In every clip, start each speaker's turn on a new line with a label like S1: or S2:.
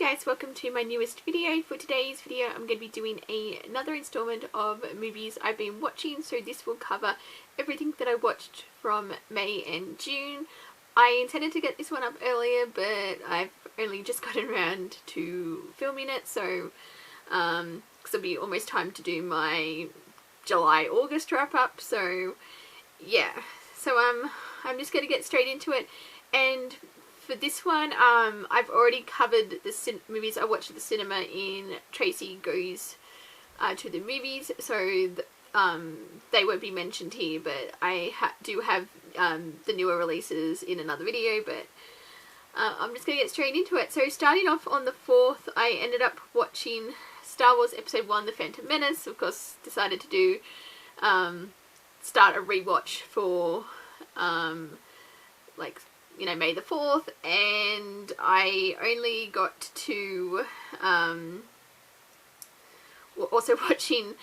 S1: guys, welcome to my newest video. For today's video I'm going to be doing another installment of movies I've been watching, so this will cover everything that I watched from May and June. I intended to get this one up earlier, but I've only just gotten around to filming it, so because it'll be almost time to do my July-August wrap up, so yeah. So I'm just going to get straight into it. And for this one, I've already covered the movies I watched at the cinema in Tracy Goes to the Movies, so they won't be mentioned here, but I do have the newer releases in another video, but I'm just going to get straight into it. So starting off on the 4th, I ended up watching Star Wars Episode 1, The Phantom Menace. Of course, decided to do start a rewatch for like, you know, May the 4th, and I only got to also watching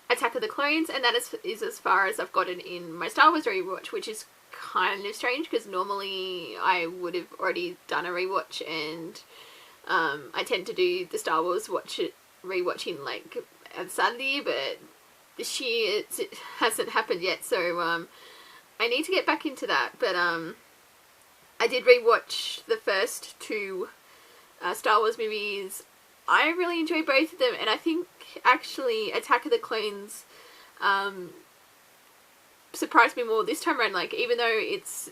S1: Attack of the Clones, and that is as far as I've gotten in my Star Wars rewatch, which is kind of strange because normally I would have already done a rewatch, and I tend to do the Star Wars rewatching like on Sunday, but this year it hasn't happened yet, so I need to get back into that. But I did rewatch the first two Star Wars movies. I really enjoyed both of them, and I think actually Attack of the Clones surprised me more this time around. Like, even though it's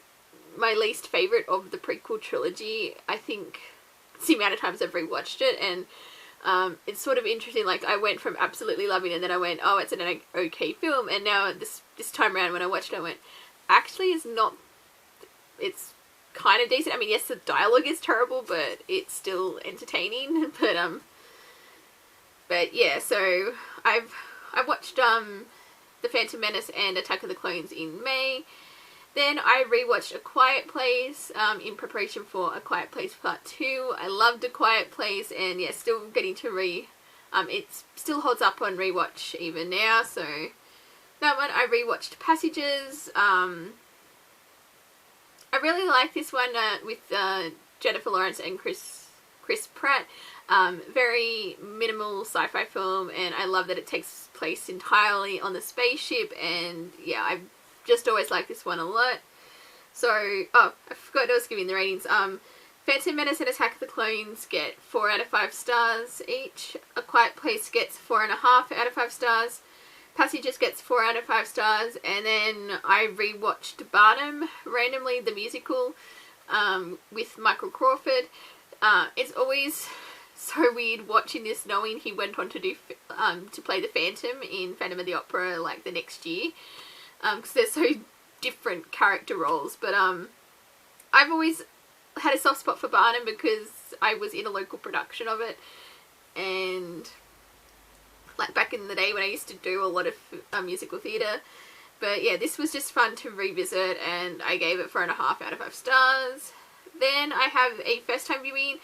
S1: my least favourite of the prequel trilogy, I think it's the amount of times I've rewatched it, and it's sort of interesting. Like, I went from absolutely loving it, and then I went, oh, it's an okay film, and now this time around when I watched it, I went, actually it's kind of decent. I mean, yes, the dialogue is terrible, but it's still entertaining. But yeah, so I watched The Phantom Menace and Attack of the Clones in May. Then I rewatched A Quiet Place in preparation for A Quiet Place Part 2. I loved A Quiet Place, and yeah, still getting to it still holds up on rewatch even now, so that one. I rewatched Passages. I really like this one with Jennifer Lawrence and Chris Pratt. Very minimal sci-fi film, and I love that it takes place entirely on the spaceship, and yeah, I've just always liked this one a lot. So, oh, I forgot I was giving the ratings. Phantom Menace and Attack of the Clones get 4 out of 5 stars each. A Quiet Place gets 4.5 out of 5 stars. Passages gets 4 out of 5 stars, and then I rewatched Barnum randomly, the musical, with Michael Crawford. It's always so weird watching this, knowing he went on to do to play the Phantom in Phantom of the Opera like the next year, because they're so different character roles. But I've always had a soft spot for Barnum because I was in a local production of it, and like back in the day when I used to do a lot of musical theatre. But yeah, this was just fun to revisit, and I gave it 4.5 out of 5 stars. Then I have a first time viewing,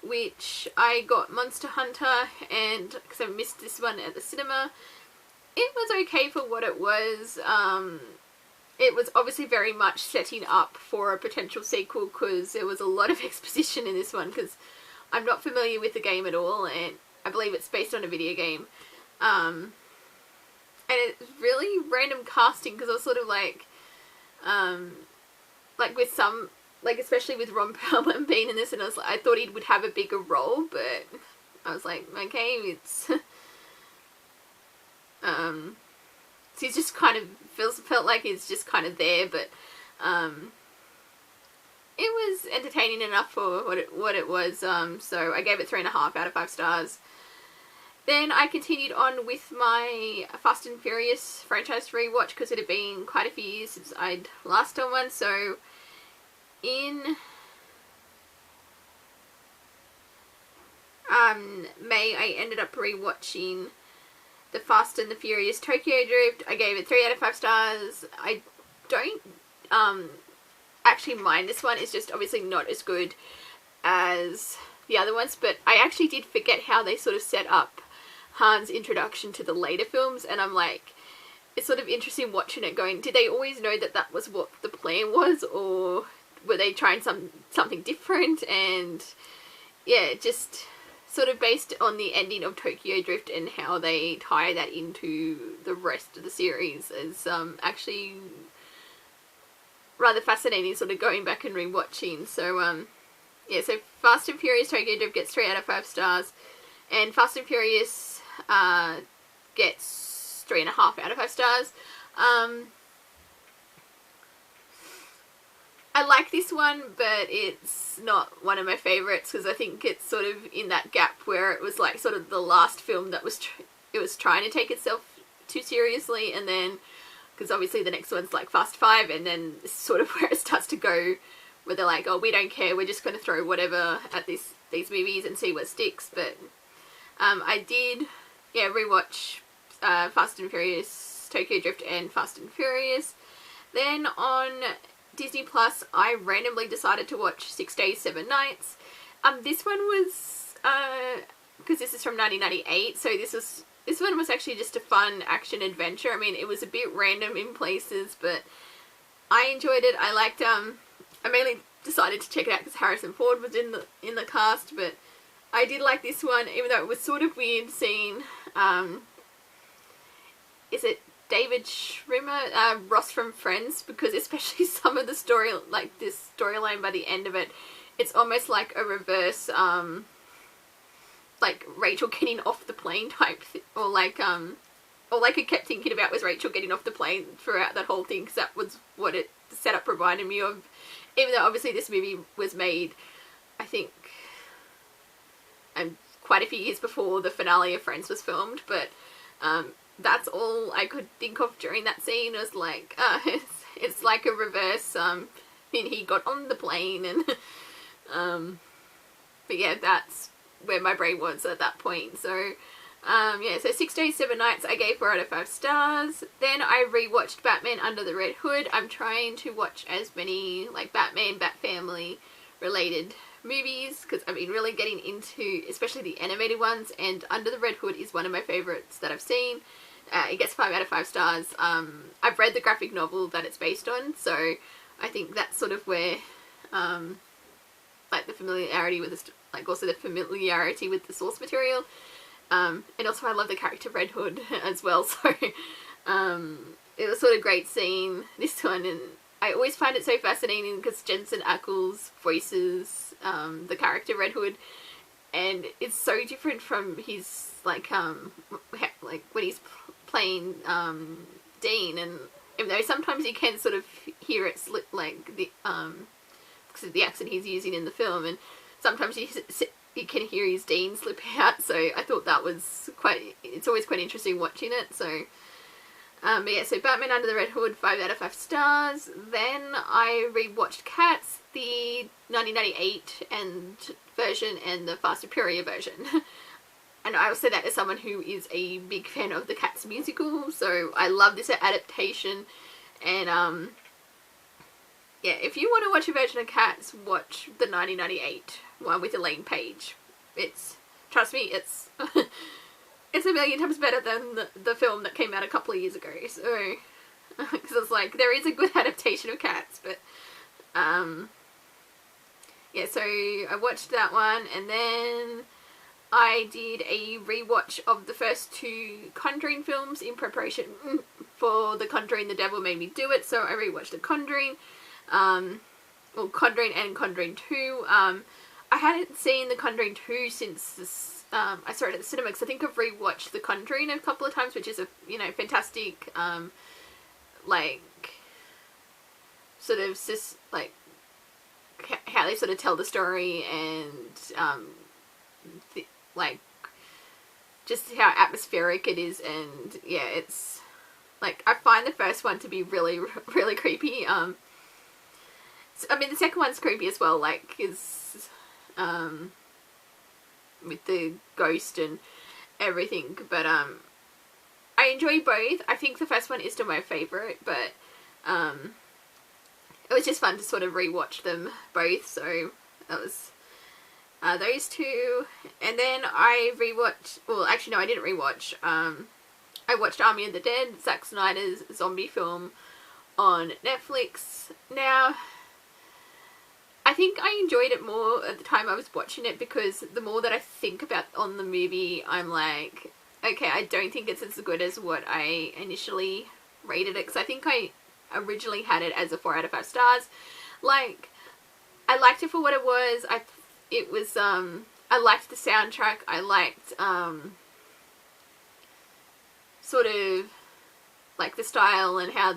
S1: which I got Monster Hunter, and because I missed this one at the cinema, it was okay for what it was. It was obviously very much setting up for a potential sequel, because there was a lot of exposition in this one, because I'm not familiar with the game at all, and I believe it's based on a video game. And it's really random casting, because I was sort of like with some, like especially with Ron Perlman being in this, and I thought he would have a bigger role, but I was like, okay, it's so he's just kind of felt like he's just kind of there, but it was entertaining enough for what it was. So I gave it 3.5 out of 5 stars. Then I continued on with my Fast and Furious franchise rewatch, because it had been quite a few years since I'd last done one. So in May, I ended up rewatching The Fast and the Furious Tokyo Drift. I gave it 3 out of 5 stars. I don't actually mind this one. It's just obviously not as good as the other ones, but I actually did forget how they sort of set up Han's introduction to the later films, and I'm like, it's sort of interesting watching it going, did they always know that that was what the plan was, or were they trying something different? And yeah, just sort of based on the ending of Tokyo Drift and how they tie that into the rest of the series is actually rather fascinating, sort of going back and rewatching. So yeah, so Fast and Furious Tokyo Drift gets 3 out of 5 stars, and Fast and Furious gets 3.5 out of 5 stars. I like this one, but it's not one of my favourites because I think it's sort of in that gap where it was like sort of the last film that was it was trying to take itself too seriously, and then because obviously the next one's like Fast 5, and then it's sort of where it starts to go where they're like, oh, we don't care, we're just going to throw whatever at these movies and see what sticks. But I did rewatch Fast and Furious Tokyo Drift and Fast and Furious. Then on Disney Plus, I randomly decided to watch 6 Days, 7 Nights. This one was, because this is from 1998, so this one was actually just a fun action adventure. I mean, it was a bit random in places, but I enjoyed it. I liked, I mainly decided to check it out because Harrison Ford was in the cast, but I did like this one, even though it was sort of weird seeing, is it David Schwimmer, Ross from Friends, because especially some of the story, like this storyline by the end of it, it's almost like a reverse, like Rachel getting off the plane type, or like I kept thinking about was Rachel getting off the plane throughout that whole thing, because that was what it setup reminded me of, even though obviously this movie was made, I think, quite a few years before the finale of Friends was filmed, but, that's all I could think of during that scene. It was like, it's like a reverse, and he got on the plane, and, but yeah, that's where my brain was at that point. So, yeah, so 6 Days, 7 Nights, I gave 4 out of 5 stars. Then I rewatched Batman Under the Red Hood. I'm trying to watch as many, like, Batman, Bat Family related movies, because I've been really getting into, especially the animated ones, and Under the Red Hood is one of my favourites that I've seen. It gets 5 out of 5 stars. I've read the graphic novel that it's based on, so I think that's sort of where, like, the familiarity with the, like, also the familiarity with the source material, and also I love the character Red Hood as well, so, it was sort of great seeing this one, and I always find it so fascinating because Jensen Ackles voices, the character Red Hood, and it's so different from his, like when he's playing Dean, and even though sometimes you can sort of hear it slip, like the because of the accent he's using in the film, and sometimes you can hear his Dean slip out, so I thought that was it's always quite interesting watching it, so but yeah, so Batman Under the Red Hood, 5 out of 5 stars. Then I rewatched Cats, the 1998 version and the Fast and Furious version. And I will say that as someone who is a big fan of the Cats musical, so I love this adaptation. And yeah, if you want to watch a version of Cats, watch the 1998 one with Elaine Page. Trust me, it's it's a million times better than the film that came out a couple of years ago. So, because it's like, there is a good adaptation of Cats, but yeah, so I watched that one, and then I did a rewatch of the first 2 Conjuring films in preparation for The Conjuring, The Devil Made Me Do It, so I rewatched The Conjuring, well, Conjuring and Conjuring 2. I hadn't seen The Conjuring 2 since this, I saw it at the cinema, because I think I've rewatched The Conjuring a couple of times, which is a, fantastic, like, sort of, like, how they sort of tell the story, and, like, just how atmospheric it is, and, yeah, it's, like, I find the first one to be really, really creepy. I mean, the second one's creepy as well, like, is, with the ghost and everything, but, I enjoy both. I think the first one is still my favourite, but, it was just fun to sort of rewatch them both, so that was those 2. And then I rewatched, well, actually no, I didn't rewatch, I watched Army of the Dead, Zack Snyder's zombie film on Netflix. Now, I think I enjoyed it more at the time I was watching it, because the more that I think about on the movie, I'm like, okay, I don't think it's as good as what I initially rated it, because I think I originally had it as a 4 out of 5 stars. Like, I liked it for what it was. I liked the soundtrack. I liked, sort of, like, the style and how,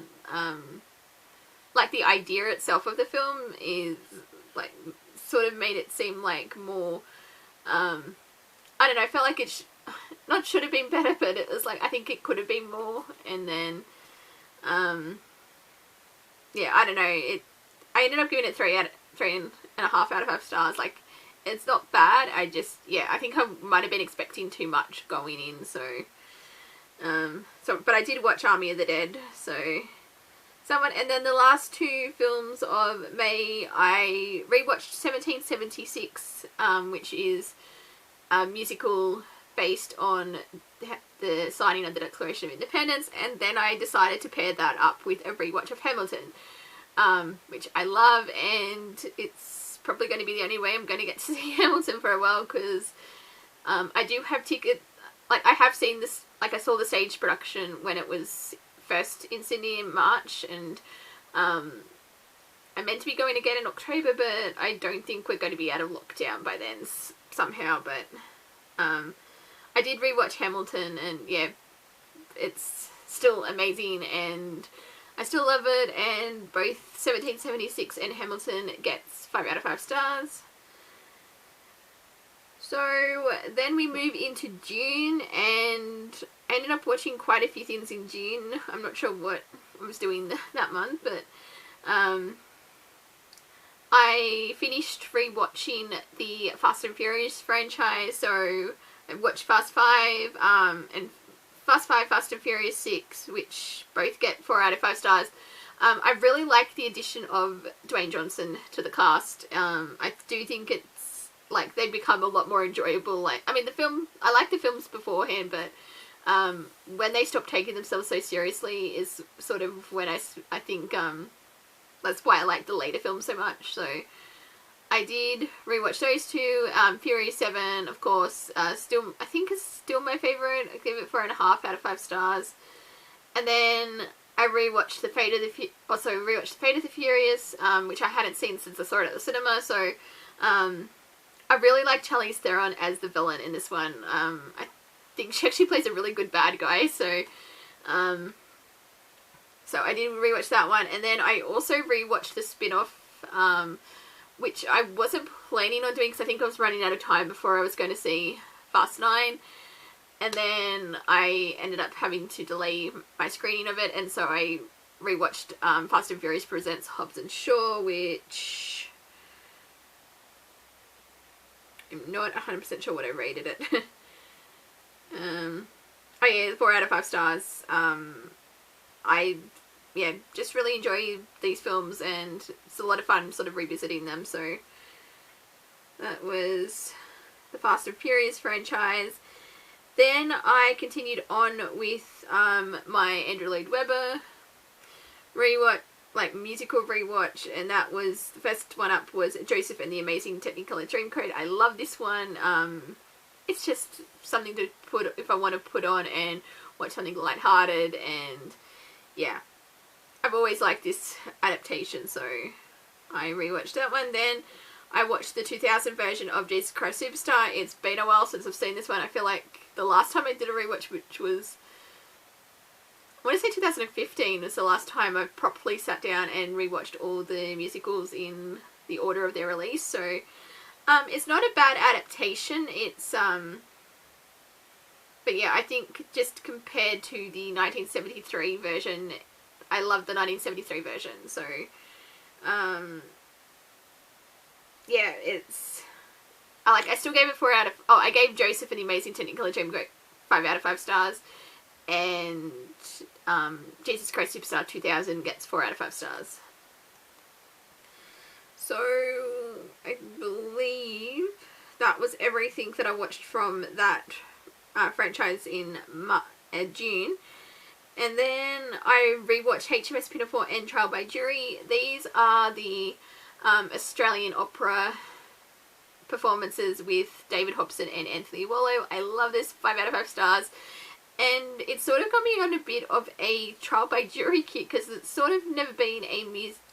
S1: like, the idea itself of the film is, like, sort of made it seem like more, I don't know, I felt like it not should have been better, but it was like, I think it could have been more. And then, yeah, I don't know, I ended up giving it 3.5 out of 5 stars. Like, it's not bad. I just, yeah, I think I might have been expecting too much going in, so, but I did watch Army of the Dead, and then the last 2 films of May, I rewatched 1776, which is a musical based on the signing of the Declaration of Independence, and then I decided to pair that up with a rewatch of Hamilton, which I love, and it's probably going to be the only way I'm going to get to see Hamilton for a while, because I do have tickets. Like, I have seen this, like, I saw the stage production when it was first in Sydney in March, and I'm meant to be going again in October, but I don't think we're going to be out of lockdown by then somehow. But I did rewatch Hamilton, and yeah, it's still amazing, and I still love it, and both 1776 and Hamilton gets 5 out of 5 stars. So then we move into June, and I ended up watching quite a few things in June. I'm not sure what I was doing that month, but I finished rewatching the Fast and Furious franchise. So I watched Fast 5 and Fast 5, Fast and Furious 6, which both get 4 out of 5 stars. I really like the addition of Dwayne Johnson to the cast. I do think it's, like, they become a lot more enjoyable. Like, I mean, I like the films beforehand, but when they stop taking themselves so seriously is sort of when I think that's why I like the later films so much. So I did rewatch those 2. Fury 7, of course, I think is still my favourite. I give it 4.5 out of 5 stars. And then I rewatched the Fate of the Furious, which I hadn't seen since I saw it at the cinema. So I really like Charlize Theron as the villain in this one. I think she actually plays a really good bad guy, so I did rewatch that one. And then I also rewatched the spin-off, which I wasn't planning on doing because I think I was running out of time before I was going to see Fast 9. And then I ended up having to delay my screening of it, and so I rewatched Fast and Furious Presents Hobbs and Shaw, which I'm not 100% sure what I rated it. Oh yeah, 4 out of 5 stars. I just really enjoy these films, and it's a lot of fun sort of revisiting them. So that was the Fast and Furious franchise. Then I continued on with my Andrew Lloyd Webber rewatch, like, musical rewatch, and that was, the first one up was Joseph and the Amazing Technicolor Dreamcoat. I love this one. It's just something to put, if I want to put on and watch something lighthearted, and yeah, I've always liked this adaptation, so I rewatched that one. Then I watched the 2000 version of Jesus Christ Superstar. It's been a while since I've seen this one. I feel like the last time I did a rewatch, which was, I want to say 2015, was the last time I properly sat down and rewatched all the musicals in the order of their release. So it's not a bad adaptation. It's but yeah, I think just compared to the 1973 version, I love the 1973 version. So yeah, I still gave it 4 out of, I gave Joseph and the Amazing Technicolor Dreamcoat 5 out of 5 stars, and Jesus Christ Superstar 2000 gets 4 out of 5 stars. So I believe that was everything that I watched from that franchise in June. And then I rewatched HMS Pinafore and Trial by Jury. These are the Australian opera performances with David Hobson and Anthony Wallow. I love this, 5 out of 5 stars. And it's sort of got me on a bit of a trial by jury kick, because it's sort of never been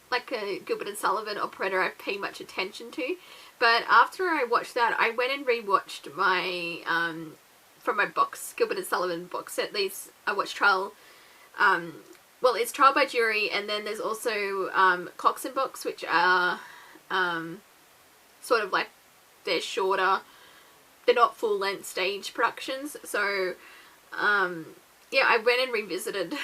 S1: like a Gilbert and Sullivan operetta I've paid much attention to. But after I watched that, I went and rewatched my from my Gilbert and Sullivan box set. I watched Trial. Well, it's Trial by Jury, and then there's also Cox and Box, which are sort of like, they're shorter. They're not full length stage productions. So yeah, I went and revisited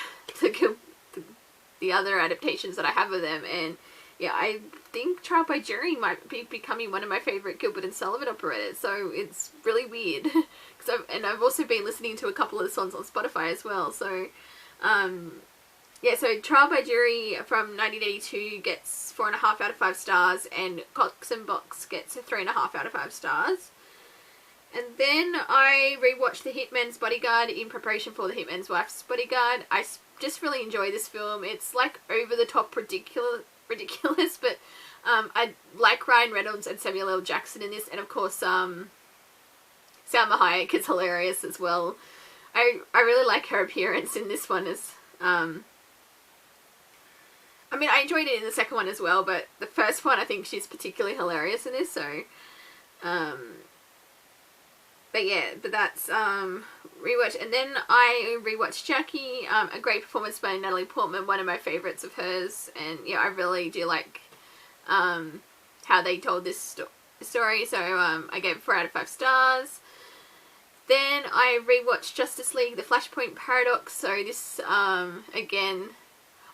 S1: the other adaptations that I have of them, and yeah, I think Trial by Jury might be becoming one of my favourite Gilbert and Sullivan operettas, so it's really weird. And I've also been listening to a couple of the songs on Spotify as well, so yeah, so Trial by Jury from 1982 gets 4.5 out of 5 stars, and Cox and Box gets a 3.5 out of 5 stars. And then I rewatched The Hitman's Bodyguard in preparation for The Hitman's Wife's Bodyguard. I just really enjoy this film. It's like over the top ridiculous, but I like Ryan Reynolds and Samuel L. Jackson in this, and of course Salma Hayek is hilarious as well. I really like her appearance in this one as I mean, I enjoyed it in the second one as well, but the first one I think she's particularly hilarious in this, so but yeah, but that's rewatch. And then I rewatched Jackie, a great performance by Natalie Portman, one of my favourites of hers, and yeah, I really do like how they told this story, so I gave it 4 out of 5 stars. Then I rewatched Justice League, The Flashpoint Paradox, so this, again,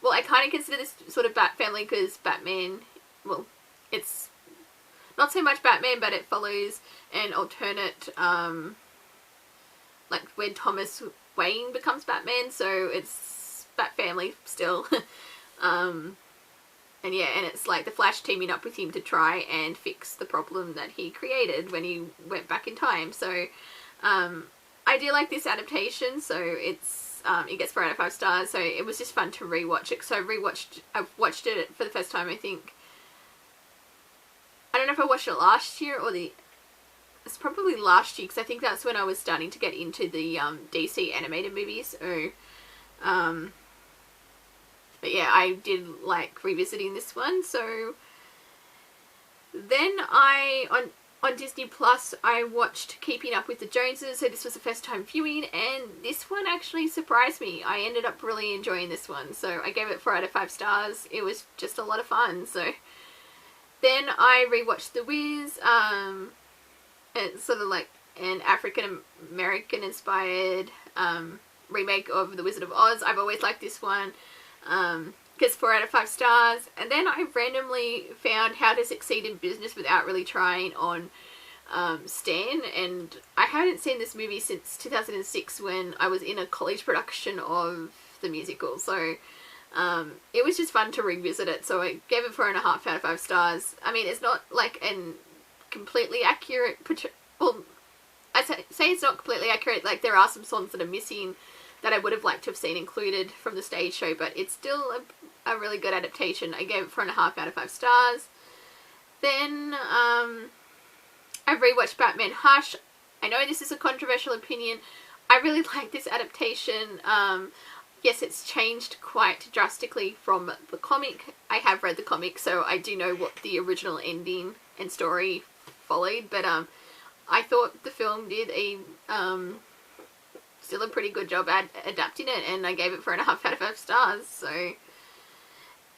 S1: well, I kind of consider this sort of Bat family, because Batman, well, it's not so much Batman, but it follows an alternate, like when Thomas Wayne becomes Batman, so it's Bat family still. And yeah, and it's like the Flash teaming up with him to try and fix the problem that he created when he went back in time. So I do like this adaptation, so it's it gets 4 out of 5 stars, so it was just fun to rewatch it. So I've watched it for the first time, I think. I don't know if I watched it last year or it's probably last year, because I think that's when I was starting to get into the DC animated movies. So, but yeah, I did like revisiting this one. So then on Disney Plus, I watched Keeping Up with the Joneses. So this was the first time viewing, and this one actually surprised me. I ended up really enjoying this one, so I gave it 4 out of 5 stars. It was just a lot of fun. So then I rewatched The Wiz. It's sort of like an African American inspired remake of The Wizard of Oz. I've always liked this one. Gets 4 out of 5 stars. And then I randomly found How to Succeed in Business Without Really Trying on Stan, and I hadn't seen this movie since 2006 when I was in a college production of the musical. So it was just fun to revisit it, so I gave it 4.5 out of 5 stars. I mean, it's not like an completely accurate, well, I say it's not completely accurate, like there are some songs that are missing that I would have liked to have seen included from the stage show, but it's still a really good adaptation. I gave it 4.5 out of 5 stars. Then I've rewatched Batman Hush. I know this is a controversial opinion. I really like this adaptation. Yes, it's changed quite drastically from the comic. I have read the comic, so I do know what the original ending and story followed, but I thought the film did still a pretty good job at adapting it, and I gave it 4.5 out of 5 stars. So,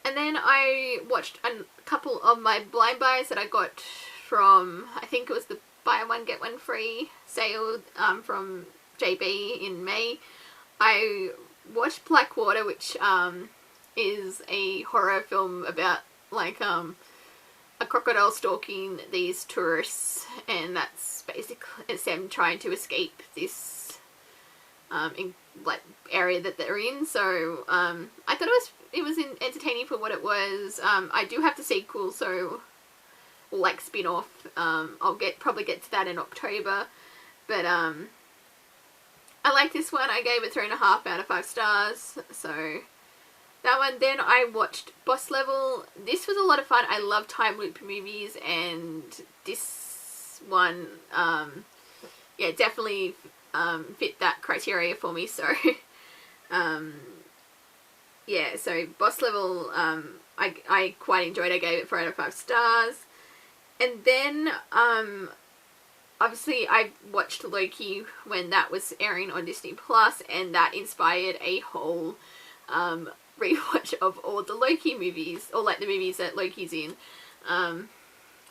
S1: and then I watched a couple of my blind buys that I got from, I think it was the buy one get one free sale from JB in May. I watched Blackwater, which is a horror film about like a crocodile stalking these tourists, and that's basically it's them trying to escape this in like area that they're in. So I thought it was entertaining for what it was. I do have the sequel, so like spin-off. I'll probably get to that in October, but I like this one. I gave it 3.5 out of 5 stars. So that one. Then I watched Boss Level. This was a lot of fun. I love time loop movies, and this one, yeah, definitely fit that criteria for me. So, yeah, so Boss Level, I quite enjoyed. I gave it 4 out of 5 stars. And then, obviously I watched Loki when that was airing on Disney Plus, and that inspired a whole rewatch of all the Loki movies, or like the movies that Loki's in. I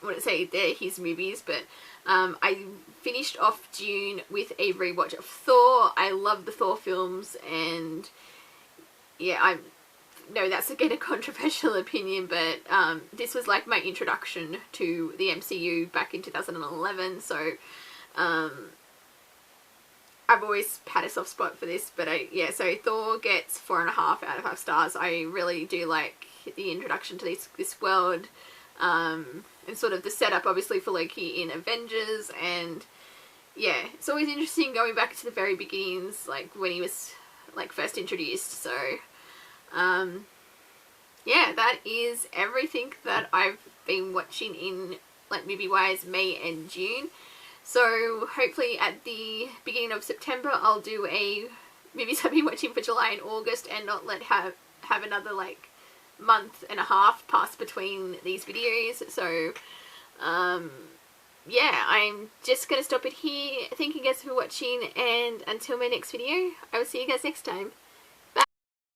S1: wouldn't say they're his movies, but I finished off June with a rewatch of Thor. I love the Thor films, and yeah, I know that's again a controversial opinion, but this was like my introduction to the MCU back in 2011, so I've always had a soft spot for this, but so Thor gets 4.5 out of 5 stars. I really do like the introduction to this world, and sort of the setup obviously for Loki in Avengers, and yeah, it's always interesting going back to the very beginnings, like when he was like first introduced. So yeah, that is everything that I've been watching in like movie wise May and June. So hopefully at the beginning of September I'll do a movies I've been watching for July and August, and not have another like month and a half pass between these videos. So yeah, I'm just gonna stop it here. Thank you guys for watching, and until my next video, I will see you guys next time.